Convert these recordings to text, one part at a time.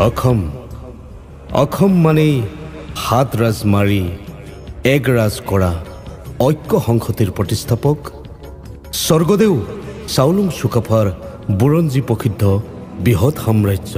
অসম মানেই হাত ৰাজ মাৰি এক ৰাজ কৰা ঐক্য সংহতিৰ প্ৰতিষ্ঠাপক স্বৰ্গদেউ চাওলুং চুকাফাৰ বুৰঞ্জী প্ৰসিদ্ধ বৃহৎ সাম্ৰাজ্য।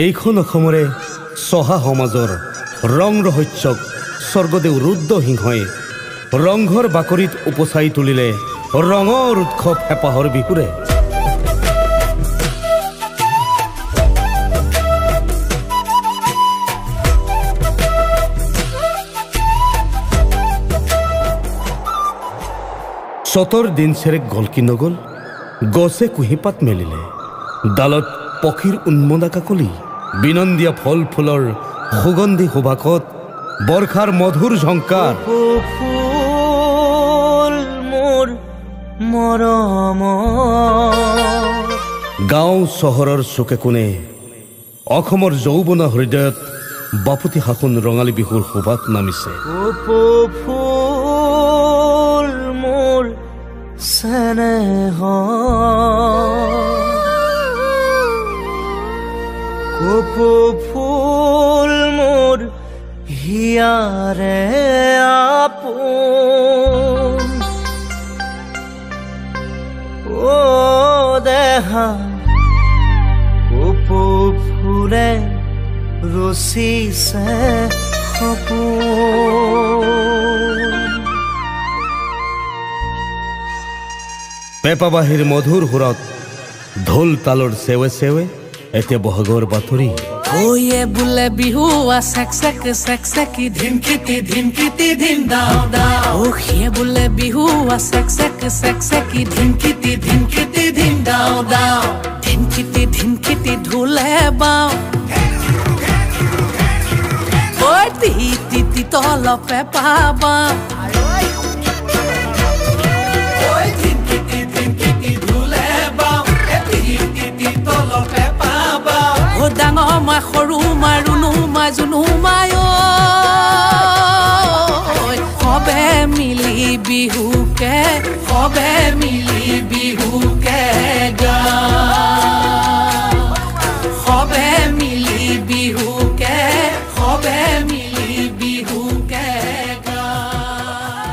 এইখন অসমৰে চহা সমাজৰ ৰং ৰহস্যক স্বৰ্গদেউ ৰুদ্ৰ সিংহই ৰংঘৰ বাকৰিত উপচাই তুলিলে ৰঙৰ উৎসৱ হেঁপাহৰ বিহুৰে। চতৰ দিন চেৰেক গল কি নগল, গছে কুঁহিপাত মেলিলে, ডালত পক্ষীৰ উন্মদা কাকলি, বিনন্দিয়া ফল ফুলৰ সুগন্ধি সুবাসত বৰ্ষাৰ মধুৰ ঝংকাৰ। গাঁও চহৰৰ চুকে কোণে অসমৰ যৌৱনা হৃদয়ত বাপুতি সাখোন ৰঙালী বিহুৰ সুবাস নামিছে। কপৌ ফুল মোৰ হিয়াৰে আপোন, ও দেহা কপৌ ফুলে ৰচিছে সপোন। পেপাবাহীৰ মধুৰ সুৰত ঢোল তালৰ চেৱে চেৱে এতিয়া বহাগৰ বাতৰি। ওয়ে বোলে বিহু চেক চেক চেক চেকি ধিনকিটি ধিনকিটি ধিন দাও দাও। ও সিয়ে বোলে বিহু চেক চেক চেক চেকি ধিনকিটি ধিনকিটি ধিন দাও দাও। ধিনকিটি ধিনকিটি ঢোলে বাও, ঐ টিহি টিটি তল পেপা বাও। ডাঙৰ মা সৰু মা ৰুণু মা জুনু মায় সবে মিলি বিহুকে, সবে মিলি বিহুকে সবে মিলি বিহুকে, সবে মিলি বিহুকে।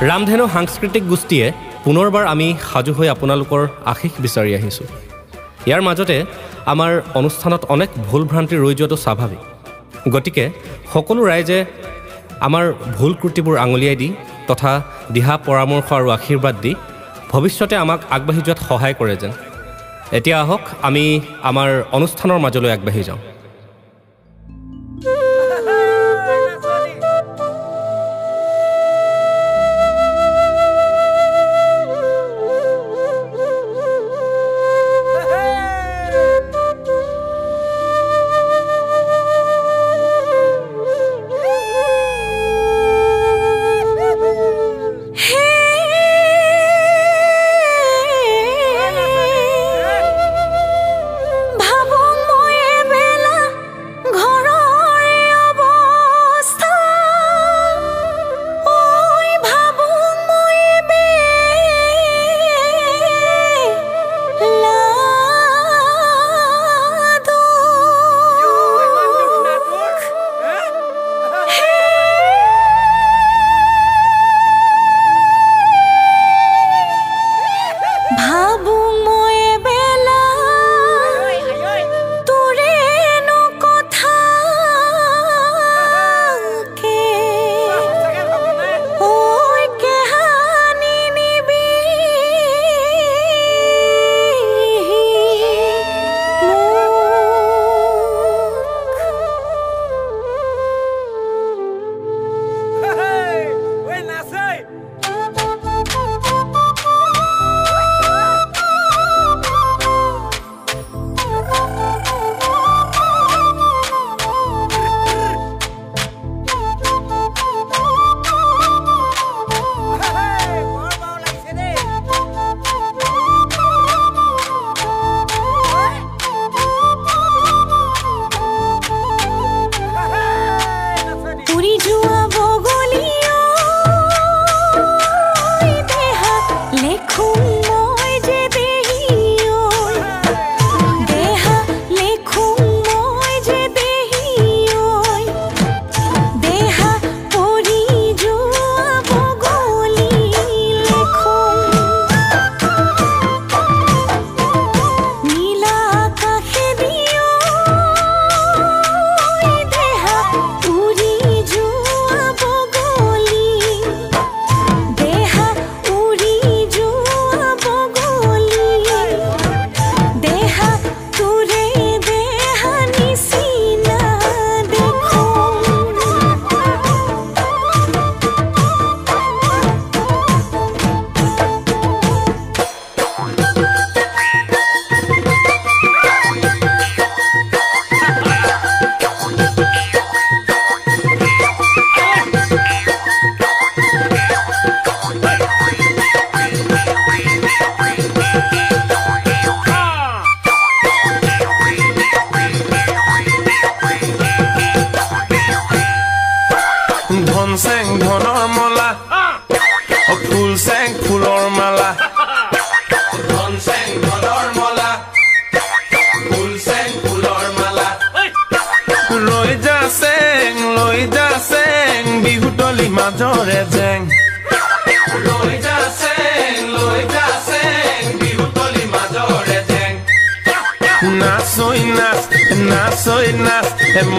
ৰামধেনু সাংস্কৃতিক গোষ্ঠীয়ে পুনৰবাৰ আমি সাজু হৈ আপোনালোকৰ আশীষ বিচাৰি আহিছোঁ। ইয়াৰ মাজতে আমাৰ অনুষ্ঠানত অনেক ভুল ভ্ৰান্তি ৰৈ যোৱাটো স্বাভাৱিক। গতিকে সকলো ৰাইজে আমাৰ ভুল ত্ৰুটিবোৰ আঙুলিয়াই দি তথা দিহা পৰামৰ্শ আৰু আশীৰ্বাদ দি ভৱিষ্যতে আমাক আগবাঢ়ি যোৱাত সহায় কৰে যেন। এতিয়া আহক আমি আমাৰ অনুষ্ঠানৰ মাজলৈ আগবাঢ়ি যাওঁ। ভাবো মই বেলা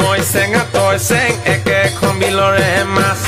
Moi seng a toy seng eke kombilore mas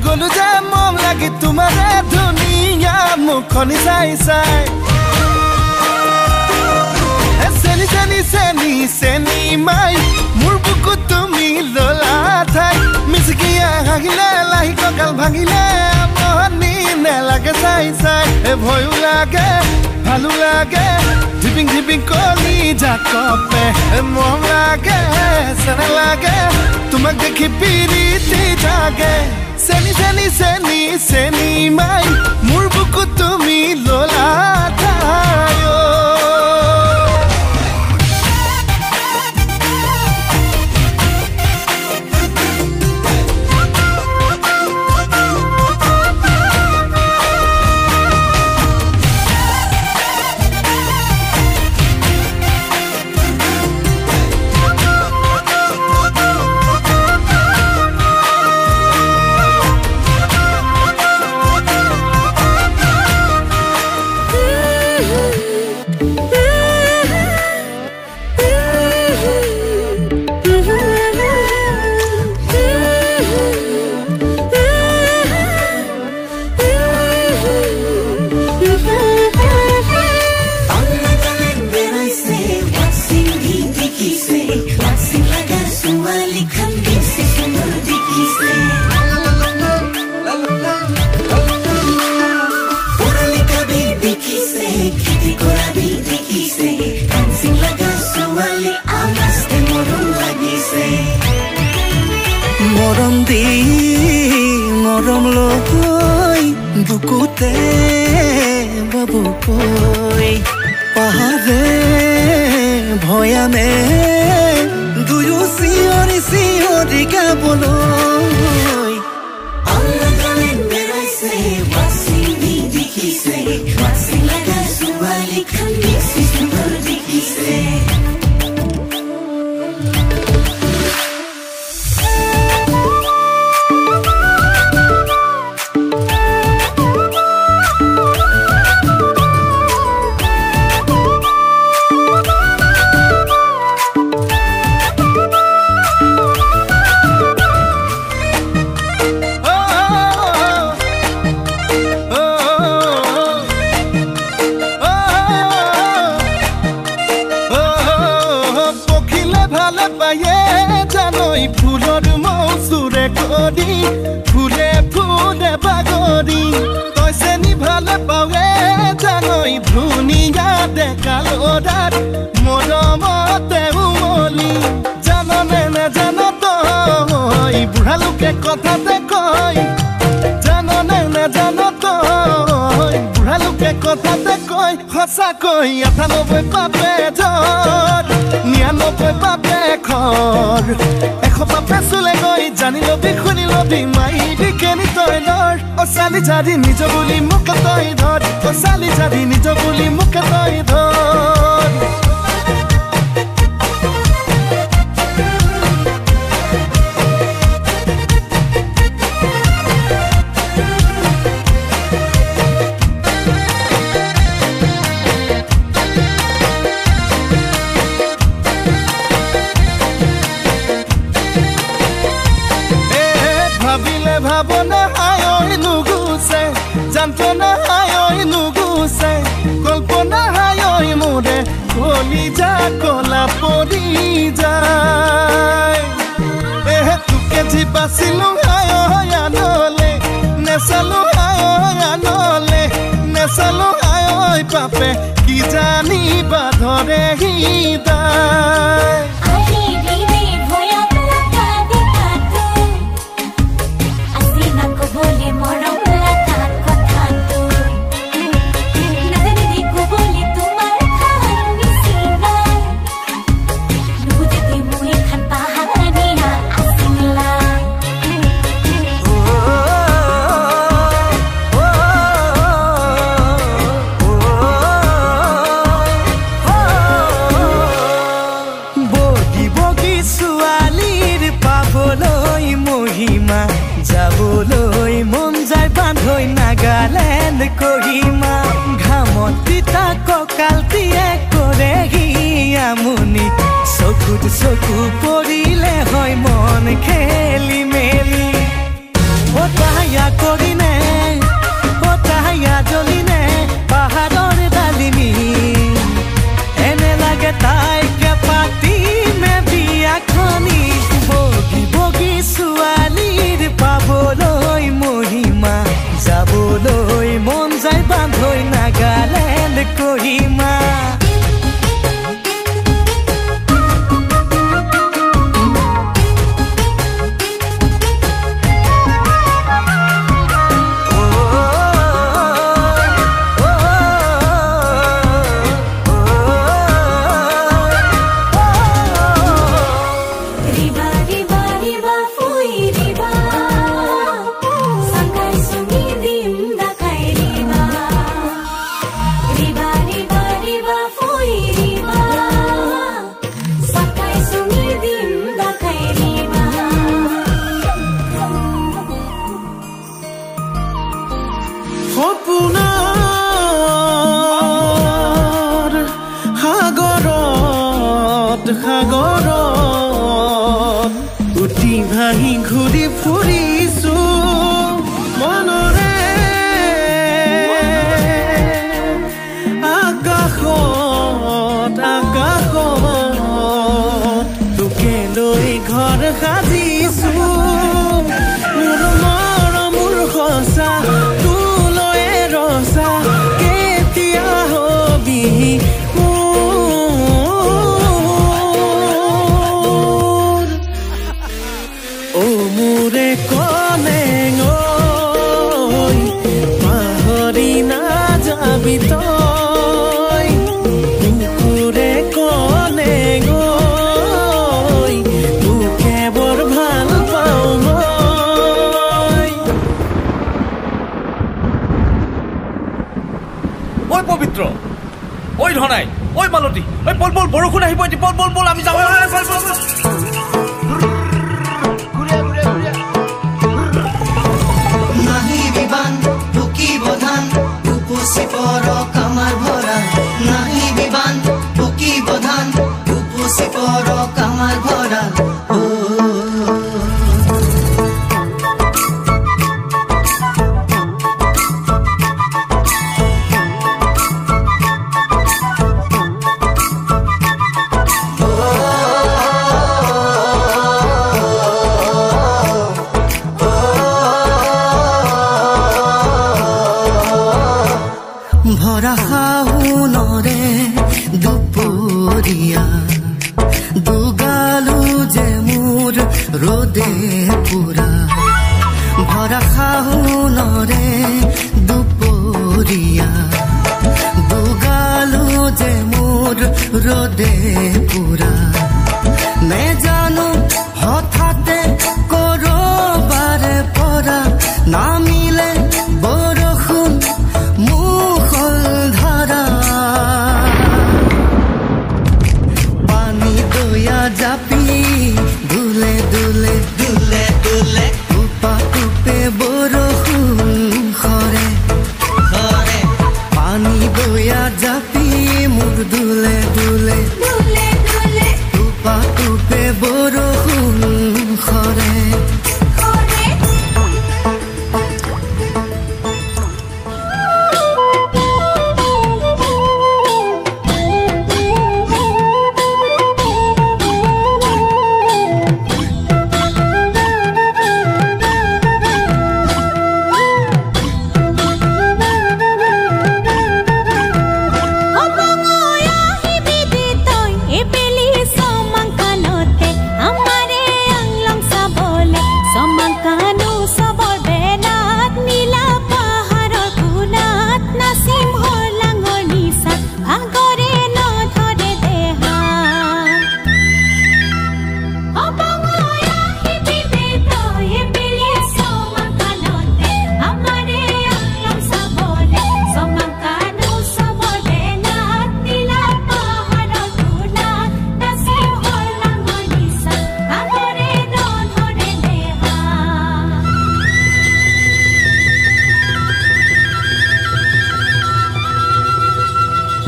গলু যে মম লাগে তোমারে দুনিয়া মুখনি চাই চাই চেনি চেনি চেনি চেনি মাই মোৰ বুকু তুমি ললা ঠাই মিচকিয়া হাগিলে লাহি কঁকাল ভাঙিলে মহনি নেলাগে চাই চাই ভয়ো লাগে ভালো লাগে ধিপিং ধিপিং কলি জাকপে মৰম লাগে চেনে লাগে তোমাক দেখি পিৰিতি জাগে চেনি চেনি চেনি চেনি মাই মোৰ বুকু তুমি ললা ঠাই মৰম লৈ বুকুতে বাবুকৈ পাহাৰে ভয়ানে দুয়ো চিঞৰি চিঞৰি গাবলৈ জানই ফুলৰ মৌচুৰে কৰি ফুলে ফুলে বাগৰি তই চেনি ভালে পাৱে জানই ধুনীয়া ডেকা ল'ৰাৰ মৰমতে উমলি জাননে নেজান তই বুঢ়া লোকে কথাতে কয় জাননে নেজান তই বুঢ়া লোকে কথাতে কয় সঁচাকৈ ৯৮ পাপে ধৰ ৯৯ পাপে খৰ ১০০ পাপে চুলে গৈ জানি লবি শুনি লবি মাইবি কেনি তই নৰ অ চালি জাৰি নিজ বুলি মোকে তই ধৰ অ চালি জাৰি নিজ বুলি মোকে তই ধৰ ভাবনা হায় নুগুছে যন্ত্ৰণা হায় নুগুছে কল্পনা হায় মোৰে কলিজা কলা পৰি যায় তোকে যি বাচিলো হায় আনলে নেচালো হায় আনলে নেচালো হায় পাপে কি জানিবা ধৰে হৃদয় যাবলৈ মন যায় বান্ধৈ নাগালেণ্ড কহিমা ঘামত তিতা কঁকালটিয়ে কৰেহি আমনি চকুত চকু পৰিলে হয় মন খেলি মেলি অতাহায়া কৰিনে অতাহায়া জ্বলিনে পাহাৰৰ ডালিমি এনে লাগে তাইকে পাতিমে বিয়াখনি বগী বগী ছোৱালীৰ পাবলৈ মহিমা যাবলৈ মন যায় বান্ধৈ নাগালেণ্ড কহিমা সাগৰত উটি ভাহি ঘূৰি ফুৰিছো মনৰে আকাশত তোকে লৈ ঘৰ সাজিছো মোৰ মৰম মোৰ সঁচা তোলৈ ৰচা কেতিয়া হবি মোৰে কলে পাহৰি নাযাবি তই মোৰে কলে তোকে বৰ ভাল পাওঁ মই ঐ পবিত্ৰ ঐ ধনাই ঐ মালতী ঐ বল বল বৰষুণ আহিব এতিয়া বল বল বল আমি যাওঁ কামাৰ ভৰা নাহি বিবান পকি বধান উপচি পৰ কামাৰ ভৰা रोदे पुरा भरा खाहुनरे दुपरिया दुगालो जे मोर रोदे पुरा ने जानो हठाते करबारे परा ना मिले बरखुन मुखल धारा पानी दया जापी दुले दुले दुले दुले उपा उपे बरखुन खरे खरे पानी दया जापी मुर दुले दुले दुले दुले उपा उपे बरखुन खरे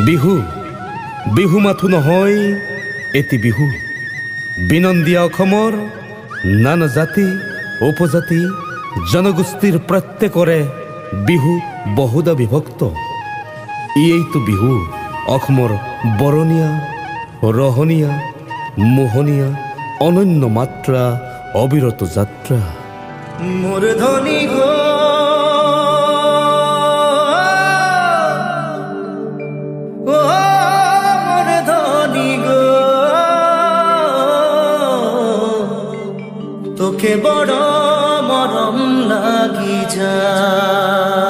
বিহু বিহু মাথো নহয় এটি বিহু বিনন্দিয়া অসমৰ নানা জাতি উপজাতি জনগোষ্ঠীৰ প্ৰত্যেকৰে বিহু বহুদা বিভক্ত এইটো বিহু অসমৰ বৰণীয়া ৰহনীয়া মোহনীয়া অনন্য মাত্ৰা অবিৰত যাত্ৰা মোৰ ধনী গো তোকে বড় মৰম লাগি যায়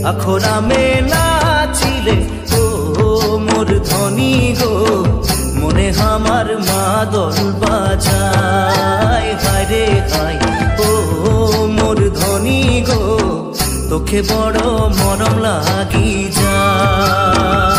আখৰা মে নাচিলে ও মোর ধনী গো মনে আমার মাদল বাজায় হায় রে হায় ও মোর ধনী গো তোকে বড় মরম লাগি যায়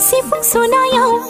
Sifung sunayau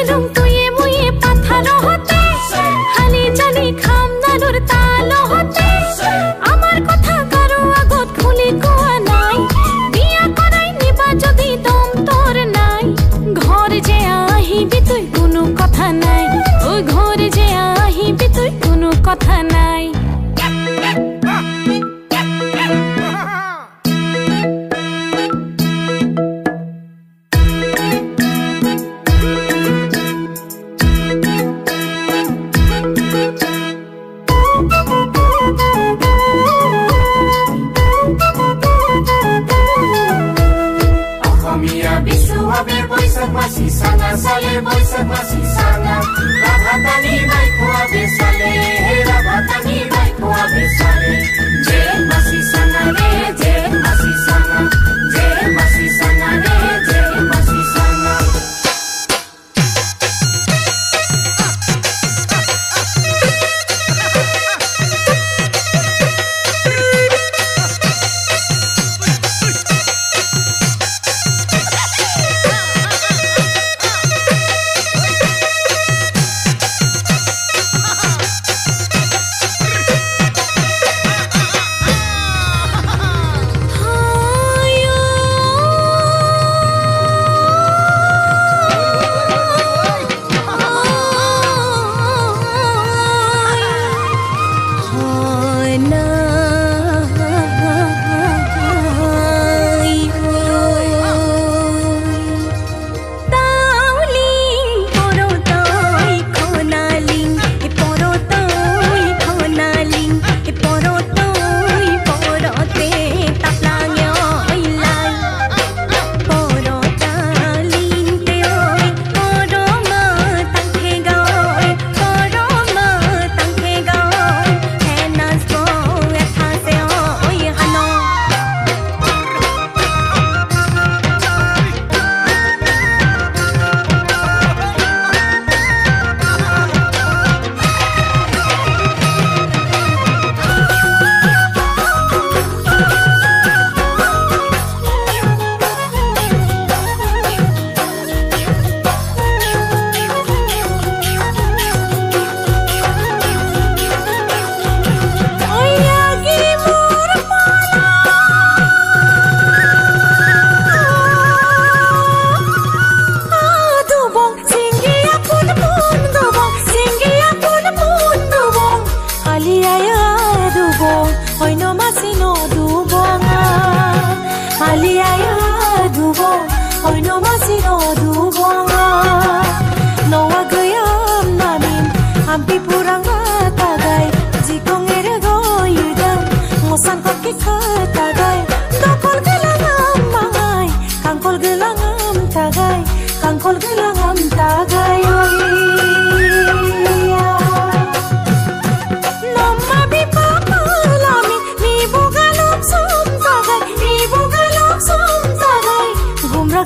nung tuye muye patharo hote hali jani kham nanur talo hote amar kotha karo agot khuli koa nai biya korai niba jodi dom tor nai ghor je ahibi তুই কোনো কথা নাই ওই ঘরে যে আহিবি তুই কোনো কথা নাই Masih sana sale boisak masih sana Rabatani mai kuah besale Rabatani mai kuah besale Je masih sana re je masih sana Je masih sana re je masih sana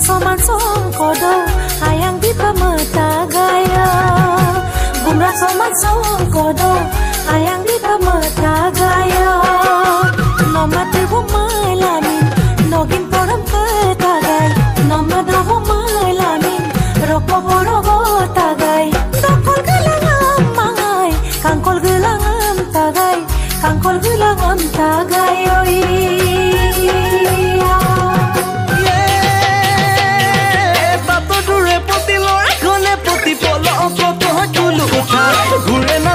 Soman song kodo ayang di pamatagaya Gumrak soman song kodo ayang di pamatagaya Mama tebu malamin nogin poram katagay Mama tebu malamin rokpo porogo tagay Dakol gelangam mangay kangkol gelangam tagay Kangkol gelangam tagay oi ঘুরে না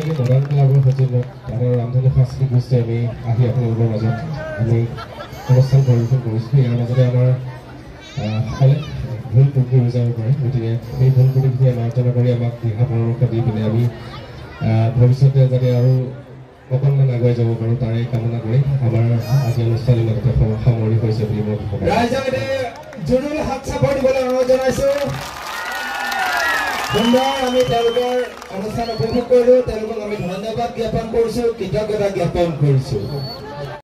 যেনেকৈ modern ক্লাবৰ সচিবত আমাৰ ৰামধেনু সাংস্কৃতিক গোষ্ঠী আমি আহি আপোনালোকৰ মাজত আমি অনুষ্ঠান পৰিৱেশন কৰিছোঁ ইয়াৰ মাজতে আমাৰ সকলে ভুল ত্ৰুটি হৈ যাব পাৰে গতিকে সেই ভুল ত্ৰুটিখিনি মাৰ্জনা কৰি আমাক দিহা পৰামৰ্শ দি পিনে আমি ভৱিষ্যতে যাতে আৰু অকণমান আগুৱাই যাব পাৰোঁ তাৰে কামনা কৰি আমাৰ আজি অনুষ্ঠান ইমানতে সামৰি হৈছে বুলি মই ভাবোঁ ৰাইজক জৰুৰী হাত চাপৰ দিবলৈ অনুৰোধ জনাইছোঁ সুন্দৰ আমি তেওঁলোকৰ অনুষ্ঠান উপভোগ কৰিলোঁ তেওঁলোকক আমি ধন্যবাদ জ্ঞাপন কৰিছোঁ কৃতজ্ঞতা জ্ঞাপন কৰিছোঁ